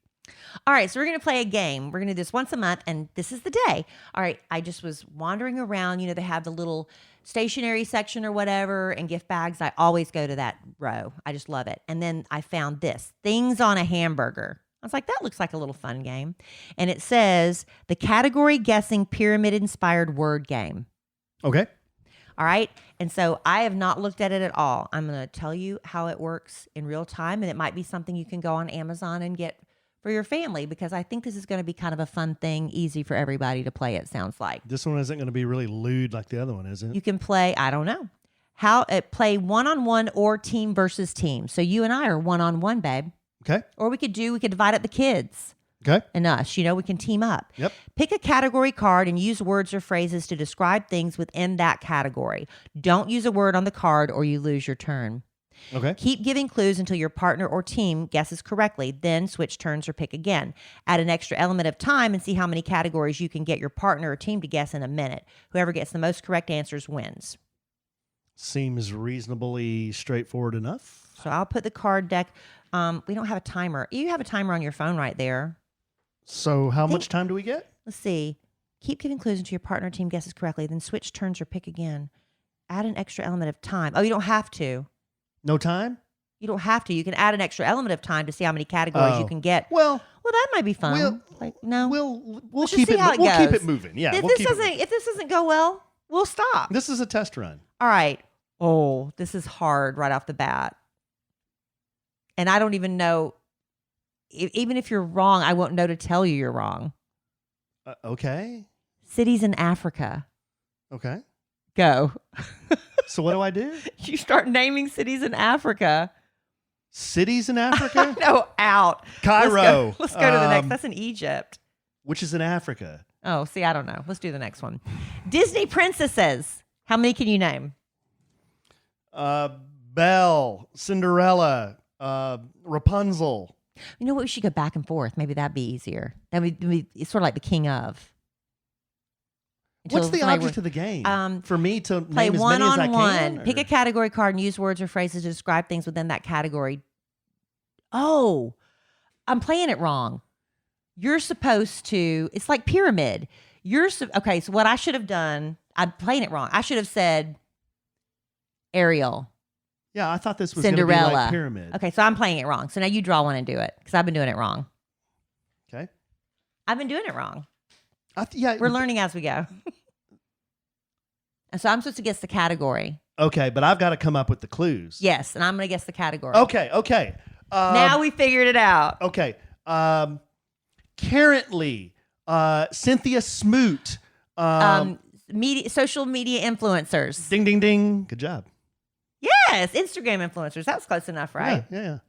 All right, so we're going to play a game. We're going to do this once a month, and this is the day. All right, I just was wandering around. You know, they have the little stationery section or whatever and gift bags. I always go to that row. I just love it. And then I found this, things on a hamburger. I was like, that looks like a little fun game. And it says, the category guessing pyramid-inspired word game. Okay. All right. And so I have not looked at it at all. I'm going to tell you how it works in real time, and it might be something you can go on Amazon and get for your family, because I think this is going to be kind of a fun thing, easy for everybody to play, it sounds like. This one isn't going to be really lewd like the other one, is it? You can play, I don't know, play one-on-one or team versus team. So you and I are one-on-one, babe. Okay. Or we could divide up the kids. Okay. And us, we can team up. Yep. Pick a category card and use words or phrases to describe things within that category. Don't use a word on the card or you lose your turn. Okay. Keep giving clues until your partner or team guesses correctly, then switch turns or pick again. Add an extra element of time and see how many categories you can get your partner or team to guess in a minute. Whoever gets the most correct answers wins. Seems reasonably straightforward enough. So I'll put the card deck. We don't have a timer. You have a timer on your phone right there. So how much time do we get? Let's see. Keep giving clues until your partner or team guesses correctly, then switch turns or pick again. Add an extra element of time. Oh, you don't have to. No time? You don't have to. You can add an extra element of time to see how many categories you can get. Well, that might be fun. We'll Let's keep just see how it we'll keep goes. it moving. Yeah. If this doesn't go well, we'll stop. This is a test run. All right. Oh, this is hard right off the bat. And I don't even know. Even if you're wrong, I won't know to tell you you're wrong. Okay. Cities in Africa. Okay. Go. So what do I do? You start naming cities in Africa. Cities in Africa? No, out. Cairo. Let's go to the next. That's in Egypt. Which is in Africa. Oh, see, I don't know. Let's do the next one. Disney princesses. How many can you name? Belle, Cinderella, Rapunzel. You know what? We should go back and forth. Maybe that'd be easier. It's sort of like the king of. What's the object of the game? For me to play name as one many as I on can? one. Pick a category card and use words or phrases to describe things within that category. Oh, I'm playing it wrong. You're supposed to. It's like pyramid. Okay. So what I should have done, I'm playing it wrong. I should have said Ariel. Yeah, I thought this was Cinderella. Gonna be like pyramid. Okay, so I'm playing it wrong. So now you draw one and do it because I've been doing it wrong. Okay. I've been doing it wrong. Yeah, we're learning as we go. And so I'm supposed to guess the category. Okay, but I've got to come up with the clues. Yes, and I'm going to guess the category. Okay. Now we figured it out. Okay. Currently, Cynthia Smoot. Social media influencers. Ding, ding, ding. Good job. Yes, Instagram influencers. That was close enough, right? Yeah.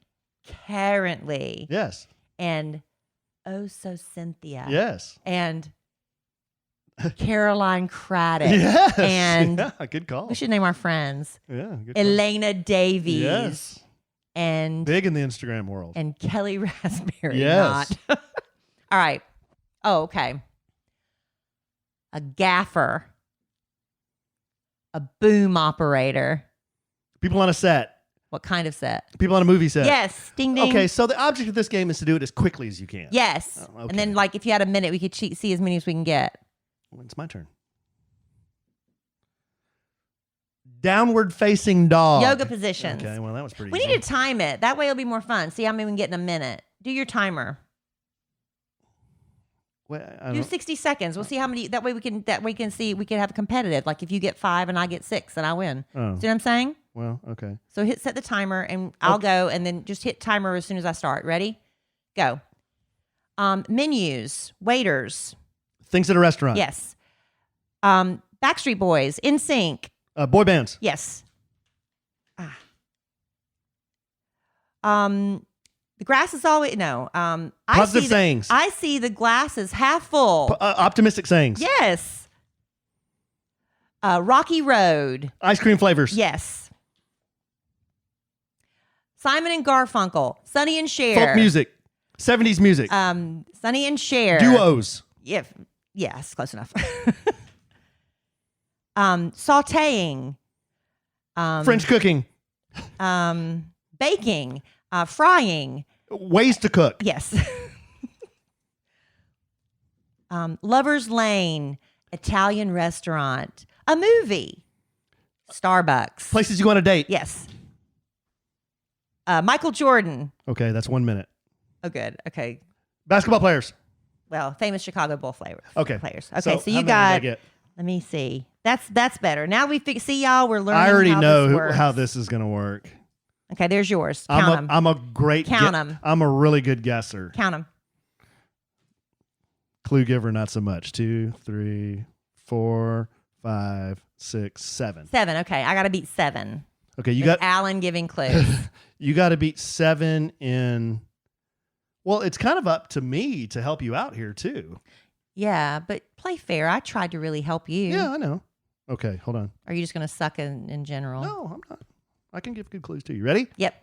Currently. Yes. And so Cynthia. Yes. And Caroline Craddock. Yes. And good call. we should name our friends. Yeah. Good Elena Davies. Yes. And big in the Instagram world. And Kellie Raspberry. Yes. Not. All right. Oh, okay. A gaffer. A boom operator. People on a set. What kind of set? People on a movie set. Yes. Ding, ding. Okay, so the object of this game is to do it as quickly as you can. Yes. Oh, okay. And then, if you had a minute, we could see as many as we can get. It's my turn. Downward facing dog. Yoga positions. Okay, well, that was pretty We easy. need to time it. That way it'll be more fun. See how many we can get in a minute. Do your timer. Do 60 seconds. We'll see how many. That way we can see. We can have a competitive. Like if you get 5 and I get 6, then I win. Oh. See what I'm saying? Well, okay. So set the timer and I'll go, and then just hit timer as soon as I start. Ready? Go. Menus, waiters. Things at a restaurant. Yes. Backstreet Boys, NSYNC. Boy bands. Yes. The grass is always Positive sayings. I see the glass is half full. Optimistic sayings. Yes. Rocky Road. Ice cream flavors. Yes. Simon and Garfunkel. Sonny and Cher. Folk music. 70s music. Sonny and Cher. Duos. Yeah, yes, close enough. Sauteing. French cooking. Baking. Frying. Ways to cook. Yes. Lover's Lane. Italian restaurant. A movie. Starbucks. Places you go on a date. Yes. Michael Jordan. Okay, that's 1 minute. Oh, good. Okay. Basketball players. Well, famous Chicago Bull players. Okay. Players. Okay, so how you many got. did I get? Let me see. That's better. Now we see y'all. We're learning. I already how know this works. how this is going to work. Okay, there's yours. Count them. I'm a great Count 'em. I'm a really good guesser. Count them. Clue giver, not so much. 2, 3, 4, 5, 6, 7. 7. Okay, I got to beat 7. Okay, you With got Alan giving clues. you got to beat 7 in. Well, it's kind of up to me to help you out here too. Yeah, but play fair. I tried to really help you. Yeah, I know. Okay, hold on. Are you just going to suck in general? No, I'm not. I can give good clues too. You ready? Yep.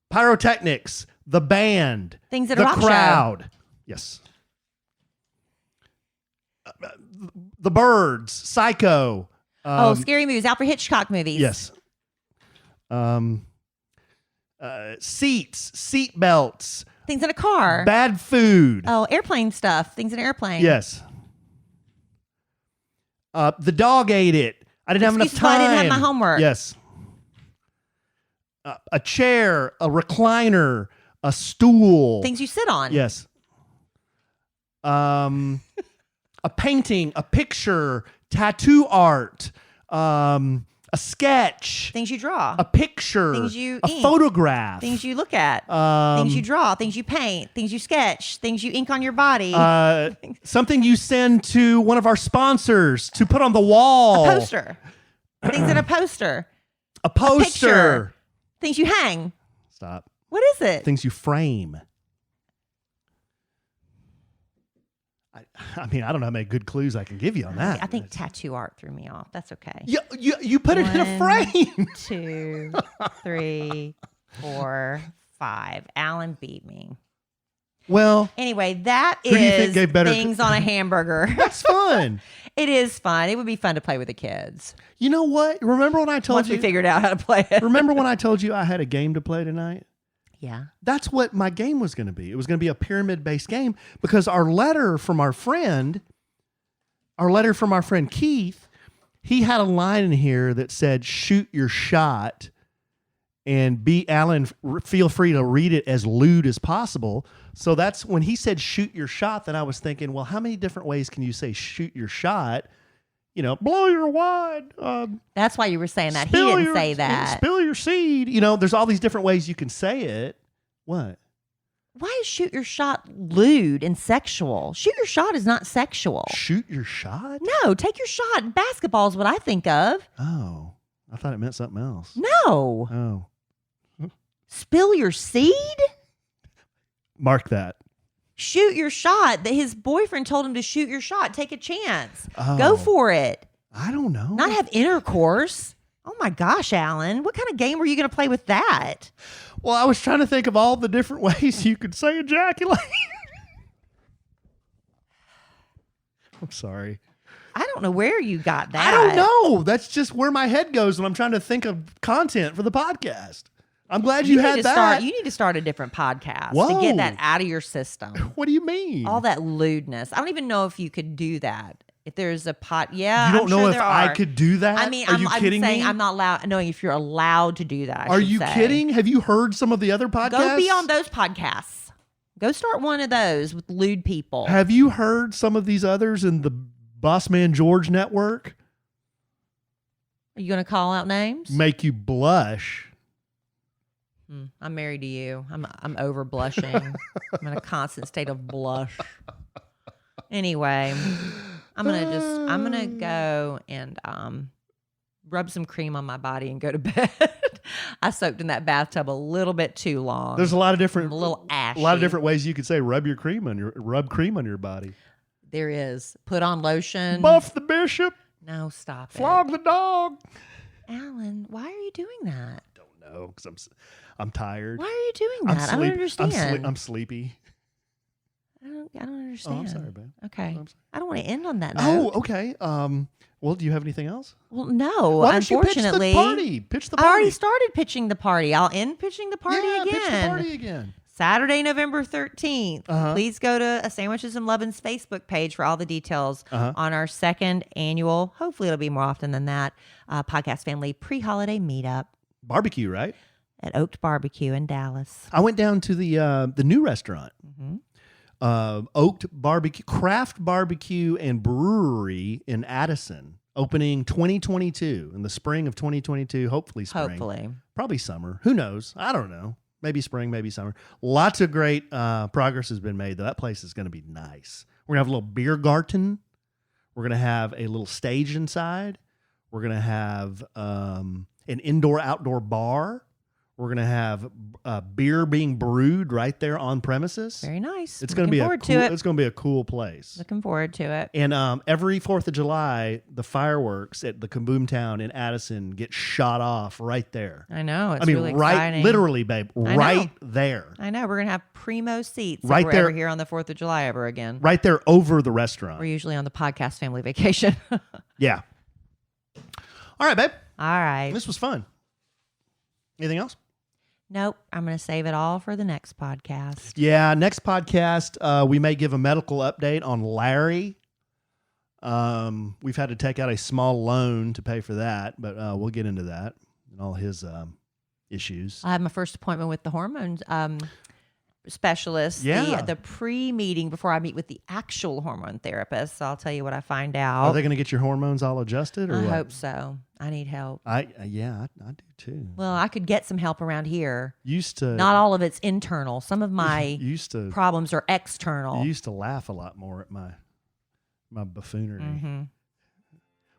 Pyrotechnics, the band, Things at the a rock crowd. Yes. The Birds, Psycho. Scary movies. Alfred Hitchcock movies. Yes. Seats, seat belts, Things in a car. bad food. Oh, airplane stuff. Things in an airplane. Yes. The dog ate it. I didn't have enough Excuse me, I time. didn't have my homework. Yes. A chair, a recliner, a stool. Things you sit on. Yes. A painting, a picture, tattoo art, a sketch, Things you draw. a picture, Things you a ink. photograph, Things you look at. Things you draw. Things you paint. Things you sketch. Things you ink on your body. something you send to one of our sponsors to put on the wall. A poster. Things in a poster. A poster. picture. Things you hang. Stop. What is it? Things you frame. I mean, I don't know how many good clues I can give you on that. I think tattoo art threw me off. That's okay. You put it in a frame. 2, 3, 4, 5. Alan beat me. Well, Anyway, that Who do you think is gave better- things on a hamburger. that's fun. It is fun. It would be fun to play with the kids. You know what? Remember when I told Once you? we figured out how to play it. Remember when I told you I had a game to play tonight? Yeah. That's what my game was going to be. It was going to be a pyramid-based game because our letter from our friend Keith, he had a line in here that said, "Shoot your shot," and Alan, feel free to read it as lewd as possible. So that's when he said, "Shoot your shot." Then I was thinking, well, how many different ways can you say "shoot your shot"? You know, blow your wad. That's why you were saying that. He didn't say that. Spill your seed. You know, there's all these different ways you can say it. What? Why is shoot your shot lewd and sexual? Shoot your shot is not sexual. Shoot your shot? No, take your shot. Basketball is what I think of. Oh, I thought it meant something else. No. Oh, Spill your seed? mark that. Shoot your shot. That his boyfriend told him to shoot your shot. Take a chance. Oh. Go for it. I don't know. Not have intercourse. Oh my gosh, Alan. What kind of game were you going to play with that? Well, I was trying to think of all the different ways you could say ejaculate. I'm sorry. I don't know where you got that. I don't know. That's just where my head goes when I'm trying to think of content for the podcast. I'm glad you had need to that. You need to start a different podcast Whoa. to get that out of your system. What do you mean? All that lewdness. I don't even know if you could do that. If there's a pot, yeah. You don't I'm know sure if there I are. could do that? I mean, Are you I'm kidding saying me? I'm not allowed knowing if you're allowed to do that. Are you kidding? Have you heard some of the other podcasts? Go be on those podcasts. Go start one of those with lewd people. Have you heard some of these others in the Boss Man George network? Are you going to call out names? Make you blush. I'm married to you. I'm over blushing. I'm in a constant state of blush. Anyway, I'm gonna go and rub some cream on my body and go to bed. I soaked in that bathtub a little bit too long. There's a lot of different I'm a little ashy. A lot of different ways you could say rub cream on your body. There is. Put on lotion. Buff the bishop. No, stop Flog the dog. it. Alan, why are you doing that? Don't know because I'm tired. Why are you doing that? I don't understand. I'm sleepy. I don't understand. Oh, I'm sorry, babe. Okay. I'm sorry. I don't want to end on that Oh, note. okay. Well, do you have anything else? Well, no. Why don't you Unfortunately, pitch the party? Pitch the I party. already started pitching the party. I'll end pitching the party yeah, again. pitch the party again. Saturday, November 13th. Uh-huh. Please go to Sandwiches and Lovin's Facebook page for all the details Uh-huh. on our second annual, hopefully it'll be more often than that, Podcast Family Pre-Holiday Meetup Barbecue, right? at Oaked Barbecue in Dallas. I went down to the new restaurant, Oaked Barbecue, Craft Barbecue and Brewery in Addison, opening 2022 in the spring of 2022. Hopefully spring. Hopefully. Probably summer. Who knows? I don't know. Maybe spring, maybe summer. Lots of great progress has been made, though. That place is going to be nice. We're going to have a little beer garden. We're going to have a little stage inside. We're going to have an indoor-outdoor bar. We're going to have beer being brewed right there on premises. Very nice. It's going to be It's going to be a cool place. Looking forward to it. And every 4th of July, the fireworks at the Kaboom Town in Addison get shot off right there. I know. It's really right, exciting. literally, babe, right there. I know. We're going to have primo seats Right if we're there. ever here on the 4th of July ever again. Right there over the restaurant. We're usually on the podcast family vacation. Yeah. All right, babe. All right. This was fun. Anything else? Nope. I'm going to save it all for the next podcast. Yeah, next podcast, we may give a medical update on Larry. We've had to take out a small loan to pay for that, but we'll get into that and all his issues. I have my first appointment with the hormones specialist. Yeah. The pre-meeting before I meet with the actual hormone therapist. So I'll tell you what I find out. Are they going to get your hormones all adjusted? Or I what? hope so. I need help. I do too. Well, I could get some help around here. Used to Not all of it's internal. Some of my used to problems are external. you used to laugh a lot more at my buffoonery. Mm-hmm.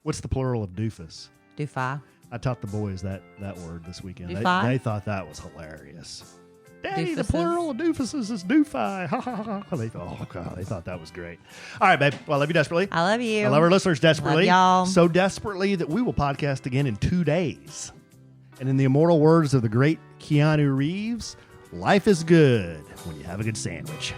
What's the plural of doofus? Doofi. I taught the boys that word this weekend. Doofi? They thought that was hilarious. Daddy, the Doofuses? plural of doofuses is doofi. Ha, ha, ha. They thought, oh God, they thought that was great. All right, babe. Well, I love you desperately. I love you. I love our listeners desperately. Love y'all. So desperately that we will podcast again in 2 days. And in the immortal words of the great Keanu Reeves, life is good when you have a good sandwich.